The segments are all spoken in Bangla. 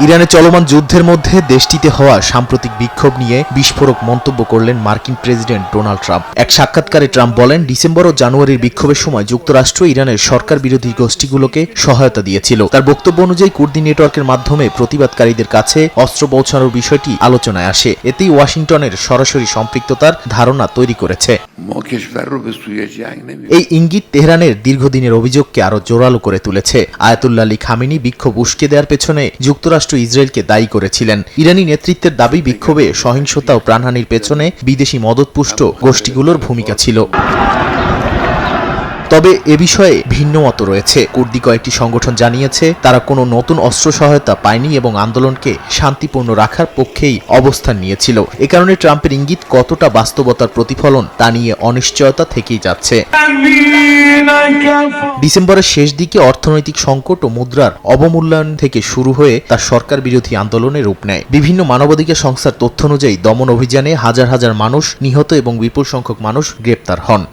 ইরানে চলমান যুদ্ধের মধ্যে দেশটিতে হওয়া সাম্প্রতিক বিক্ষোভ নিয়ে বিস্ফোরক মন্তব্য করলেন মার্কিন প্রেসিডেন্ট ডোনাল্ড ট্রাম্প। এক সাক্ষাৎকারে ট্রাম্প বলেন, ডিসেম্বর ও জানুয়ারির বিক্ষোভের সময় যুক্তরাষ্ট্র ইরানের সরকার বিরোধী গোষ্ঠীগুলোকে সহায়তা দিয়েছিল। তার বক্তব্য অনুযায়ী কুর্দি নেটওয়ার্কের মাধ্যমে প্রতিবাদকারীদের কাছে অস্ত্র পৌঁছানোর বিষয়টি আলোচনায় আসে। এতেই ওয়াশিংটনের সরাসরি সম্পৃক্ততার ধারণা তৈরি করেছে। এই ইঙ্গিত তেহরানের দীর্ঘদিনের অভিযোগকে আরো জোরালো করে তুলেছে। আয়াতুল্লাহ আলী খামেনি বিক্ষোভ উস্কে দেওয়ার পেছনে যুক্তরাষ্ট্র ইসরায়েলকে দায়ী করেছিলেন। ইরানি নেতৃত্বের দাবি, বিক্ষোভে সহিংসতা ও প্রাণহানির পেছনে বিদেশি মদতপুষ্ট গোষ্ঠীগুলোর ভূমিকা ছিল। তবে এ বিষয়ে ভিন্ন মত রয়েছে। কুর্দি কয়েকটি সংগঠন জানিয়েছে তারা কোনো নতুন অস্ত্র সহায়তা পায়নি এবং আন্দোলনকে শান্তিপূর্ণ রাখার পক্ষেই অবস্থান নিয়েছিল। এ কারণে ট্রাম্পের ইঙ্গিত কতটা বাস্তবতার প্রতিফলন তা নিয়ে অনিশ্চয়তা থেকেই যাচ্ছে। ডিসেম্বরের শেষ দিকে অর্থনৈতিক সংকট ও মুদ্রার অবমূল্যায়ন থেকে শুরু হয়ে তার সরকার বিরোধী আন্দোলনে রূপ নেয়। বিভিন্ন মানবাধিকার সংস্থার তথ্য অনুযায়ী দমন অভিযানে হাজার হাজার মানুষ নিহত এবং বিপুল সংখ্যক মানুষ গ্রেপ্তার হন।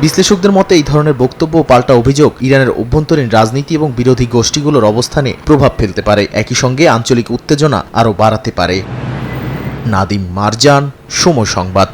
বিশ্লেষকদের মতে এই ধরনের বক্তব্য ও পাল্টা অভিযোগ ইরানের অভ্যন্তরীণ রাজনীতি এবং বিরোধী গোষ্ঠীগুলোর অবস্থানে প্রভাব ফেলতে পারে, একই সঙ্গে আঞ্চলিক উত্তেজনা আরও বাড়াতে পারে। নাদিম মারজান, সময় সংবাদ।